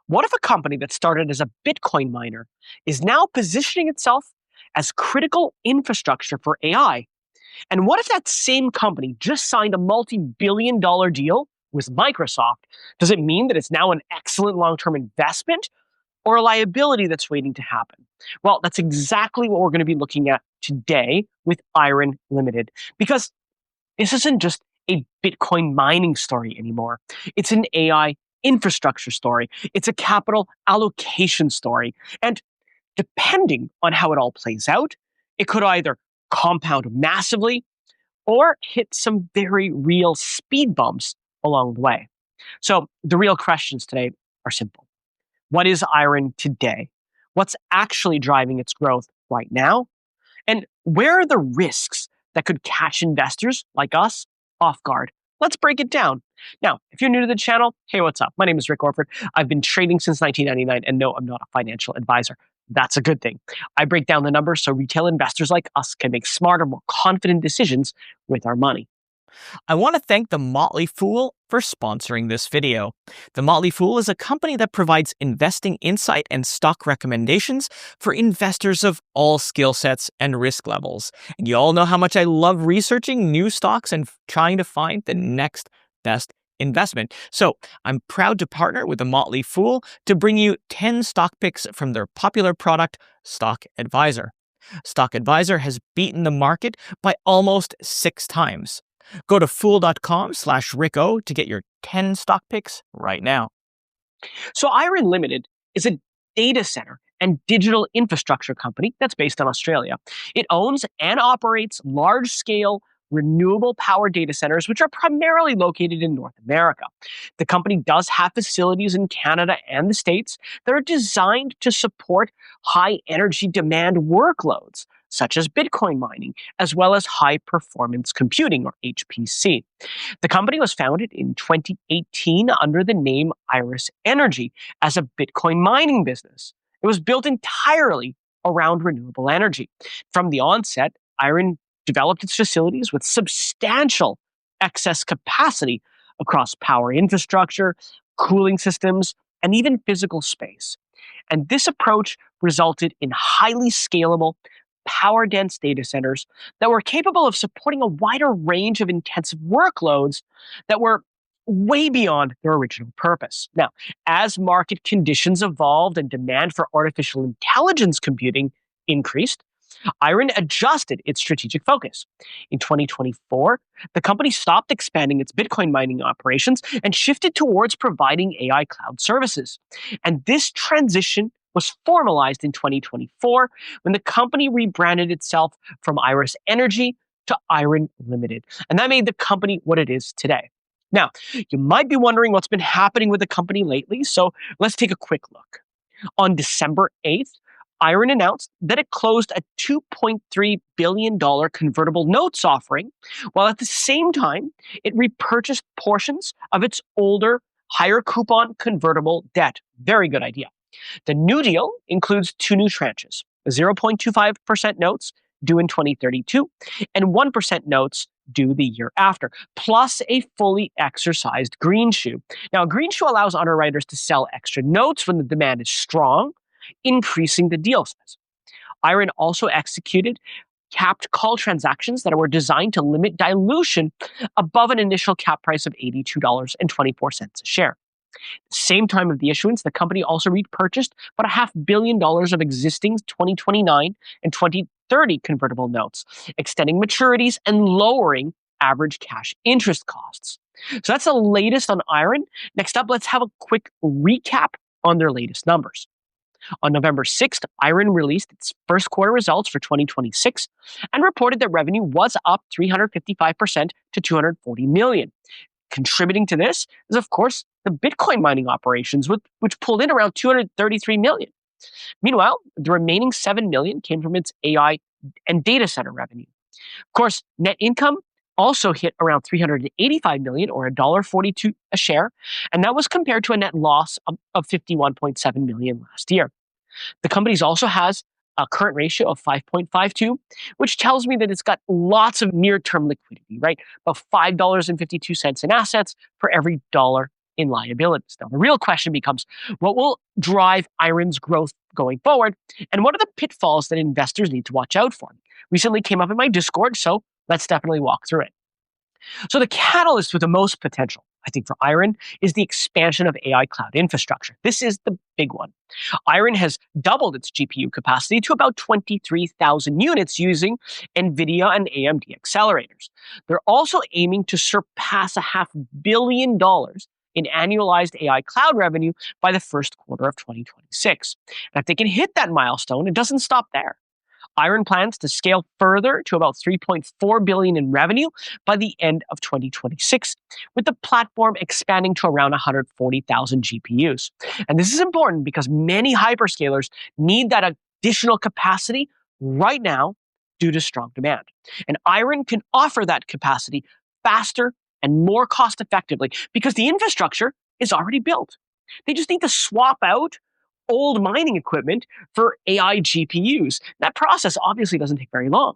What if a company that started as a Bitcoin miner is now positioning itself as critical infrastructure for AI? And what if that same company just signed a multi-billion-dollar deal with Microsoft? Does it mean that it's now an excellent long-term investment or a liability that's waiting to happen? Well, that's exactly what we're going to be looking at today with Iren Limited, because this isn't just a Bitcoin mining story anymore. It's an AI infrastructure story. It's a capital allocation story. And depending on how it all plays out, it could either compound massively or hit some very real speed bumps along the way. So the real questions today are simple. What is IREN today? What's actually driving its growth right now? And where are the risks that could catch investors like us off guard? Let's break it down. Now, if you're new to the channel, hey, what's up? My name is Rick Orford. I've been trading since 1999, and no, I'm not a financial advisor. That's a good thing. I break down the numbers so retail investors like us can make smarter, more confident decisions with our money. I want to thank The Motley Fool for sponsoring this video. The Motley Fool is a company that provides investing insight and stock recommendations for investors of all skill sets and risk levels. And you all know how much I love researching new stocks and trying to find the next best investment. So I'm proud to partner with The Motley Fool to bring you 10 stock picks from their popular product, Stock Advisor. Stock Advisor has beaten the market by almost 6 times. Go to fool.com/Ricko to get your 10 stock picks right now. So Iren Limited is a data center and digital infrastructure company that's based in Australia. It owns and operates large-scale renewable power data centers, which are primarily located in North America. The company does have facilities in Canada and the States that are designed to support high energy demand workloads, such as Bitcoin mining, as well as high performance computing, or HPC. The company was founded in 2018 under the name Iris Energy as a Bitcoin mining business. It was built entirely around renewable energy. From the onset, Iren developed its facilities with substantial excess capacity across power infrastructure, cooling systems, and even physical space. And this approach resulted in highly scalable, power-dense data centers that were capable of supporting a wider range of intensive workloads that were way beyond their original purpose. Now, as market conditions evolved and demand for artificial intelligence computing increased, Iren adjusted its strategic focus. In 2024, the company stopped expanding its Bitcoin mining operations and shifted towards providing AI cloud services. And this transition was formalized in 2024 when the company rebranded itself from Iris Energy to Iren Limited. And that made the company what it is today. Now, you might be wondering what's been happening with the company lately, so let's take a quick look. On December 8th, Iren announced that it closed a $2.3 billion convertible notes offering, while at the same time, it repurchased portions of its older, higher coupon convertible debt. Very good idea. The new deal includes 2 new tranches, 0.25% notes due in 2032 and 1% notes due the year after, plus a fully exercised greenshoe. Now, a greenshoe allows underwriters to sell extra notes when the demand is strong, increasing the deal size. Iren also executed capped call transactions that were designed to limit dilution above an initial cap price of $82.24 a share. Same time of the issuance, the company also repurchased about $500 million of existing 2029 and 2030 convertible notes, extending maturities and lowering average cash interest costs. So that's the latest on Iren. Next up, let's have a quick recap on their latest numbers. On November 6th, Iren released its first quarter results for 2026 and reported that revenue was up 355% to $240 million. Contributing to this is, of course, the Bitcoin mining operations, which pulled in around $233 million. Meanwhile, the remaining $7 million came from its AI and data center revenue. Of course, net income also hit around $385 million, or $1.42 a share, and that was compared to a net loss of $51.7 million last year. The company also has a current ratio of 5.52, which tells me that it's got lots of near-term liquidity, right? About $5.52 in assets for every dollar in liabilities. Now, the real question becomes, what will drive IREN's growth going forward, and what are the pitfalls that investors need to watch out for? Recently came up in my Discord, so let's definitely walk through it. So the catalyst with the most potential, I think, for IREN is the expansion of AI cloud infrastructure. This is the big one. IREN has doubled its GPU capacity to about 23,000 units using Nvidia and AMD accelerators. They're also aiming to surpass $500 million in annualized AI cloud revenue by the first quarter of 2026. And if they can hit that milestone, it doesn't stop there. IREN plans to scale further to about $3.4 billion in revenue by the end of 2026, with the platform expanding to around 140,000 GPUs. And this is important because many hyperscalers need that additional capacity right now due to strong demand. And IREN can offer that capacity faster and more cost effectively because the infrastructure is already built. They just need to swap out old mining equipment for AI GPUs. That process obviously doesn't take very long.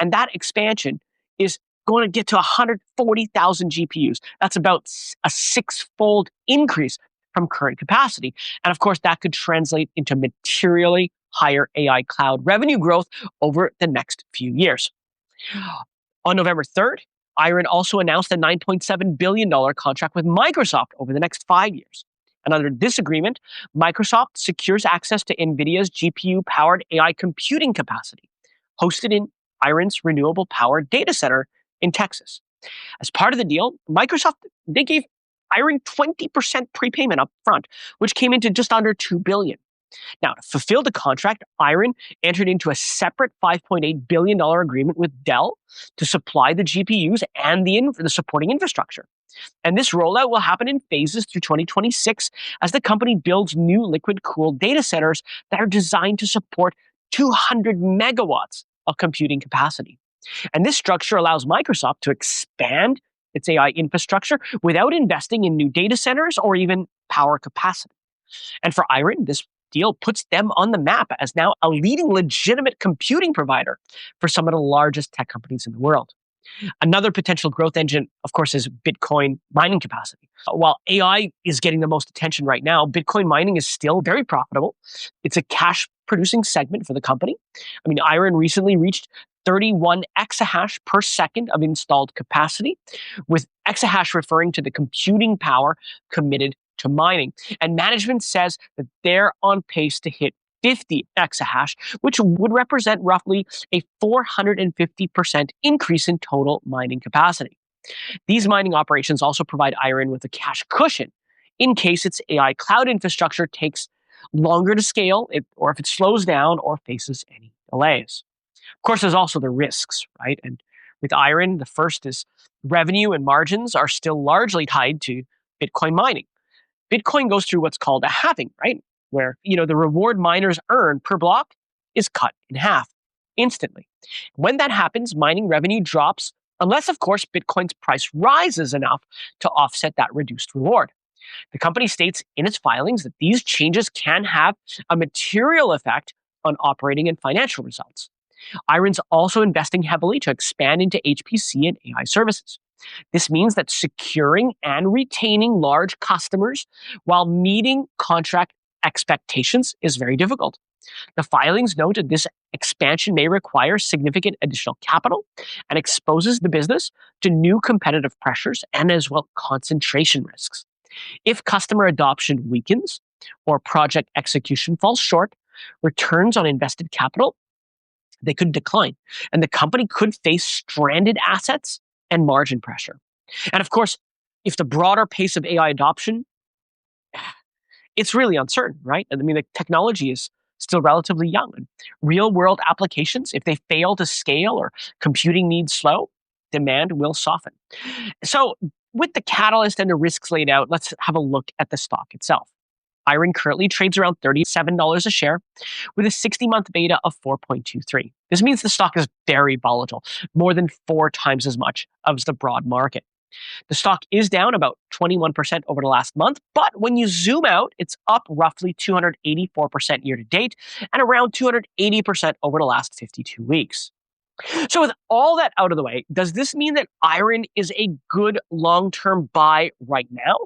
And that expansion is going to get to 140,000 GPUs. That's about a six-fold increase from current capacity. And of course, that could translate into materially higher AI cloud revenue growth over the next few years. On November 3rd, IREN also announced a $9.7 billion contract with Microsoft over the next 5 years. And under this agreement, Microsoft secures access to Nvidia's GPU-powered AI computing capacity, hosted in IREN's renewable-powered data center in Texas. As part of the deal, Microsoft, they gave IREN 20% prepayment up front, which came into just under $2 billion. Now, to fulfill the contract, IREN entered into a separate $5.8 billion agreement with Dell to supply the GPUs and the supporting infrastructure. And this rollout will happen in phases through 2026 as the company builds new liquid-cooled data centers that are designed to support 200 megawatts of computing capacity. And this structure allows Microsoft to expand its AI infrastructure without investing in new data centers or even power capacity. And for IREN, this deal puts them on the map as now a leading legitimate computing provider for some of the largest tech companies in the world. Another potential growth engine, of course, is Bitcoin mining capacity. While AI is getting the most attention right now, Bitcoin mining is still very profitable. It's a cash-producing segment for the company. I mean, IREN recently reached 31 exahash per second of installed capacity, with exahash referring to the computing power committed to mining. And management says that they're on pace to hit 50 exahash, which would represent roughly a 450% increase in total mining capacity. These mining operations also provide IREN with a cash cushion in case its AI cloud infrastructure takes longer to scale, or if it slows down or faces any delays. Of course, there's also the risks, right? And with IREN, the first is revenue and margins are still largely tied to Bitcoin mining. Bitcoin goes through what's called a halving, right? Where, the reward miners earn per block is cut in half instantly. When that happens, mining revenue drops, unless, of course, Bitcoin's price rises enough to offset that reduced reward. The company states in its filings that these changes can have a material effect on operating and financial results. IREN's also investing heavily to expand into HPC and AI services. This means that securing and retaining large customers while meeting contract expectations is very difficult. The filings note that this expansion may require significant additional capital and exposes the business to new competitive pressures and as well concentration risks. If customer adoption weakens or project execution falls short, returns on invested capital, they could decline, and the company could face stranded assets and margin pressure. And of course, if the broader pace of AI adoption, it's really uncertain, right? I mean, the technology is still relatively young. And real-world applications, if they fail to scale or computing needs slow, demand will soften. So with the catalyst and the risks laid out, let's have a look at the stock itself. IREN currently trades around $37 a share with a 60-month beta of 4.23. This means the stock is very volatile, more than 4 times as much as the broad market. The stock is down about 21% over the last month, but when you zoom out, it's up roughly 284% year to date and around 280% over the last 52 weeks. So, with all that out of the way, does this mean that IREN is a good long term buy right now?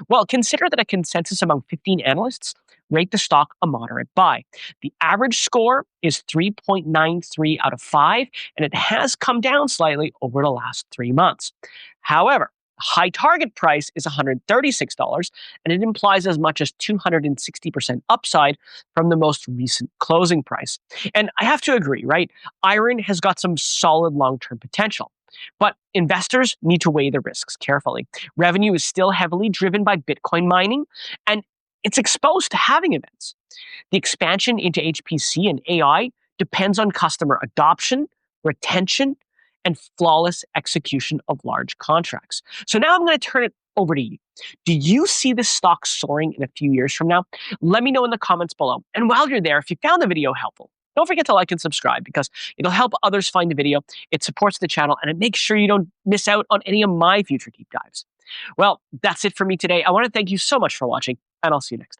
Well, consider that a consensus among 15 analysts rate the stock a moderate buy. The average score is 3.93 out of 5, and it has come down slightly over the last 3 months. However, high target price is $136, and it implies as much as 260% upside from the most recent closing price. And I have to agree, right? IREN has got some solid long term potential. But investors need to weigh the risks carefully. Revenue is still heavily driven by Bitcoin mining, and it's exposed to halving events. The expansion into HPC and AI depends on customer adoption, retention, and flawless execution of large contracts. So now I'm going to turn it over to you. Do you see this stock soaring in a few years from now? Let me know in the comments below. And while you're there, if you found the video helpful, don't forget to like and subscribe because it'll help others find the video. It supports the channel and it makes sure you don't miss out on any of my future deep dives. Well, that's it for me today. I want to thank you so much for watching, and I'll see you next time.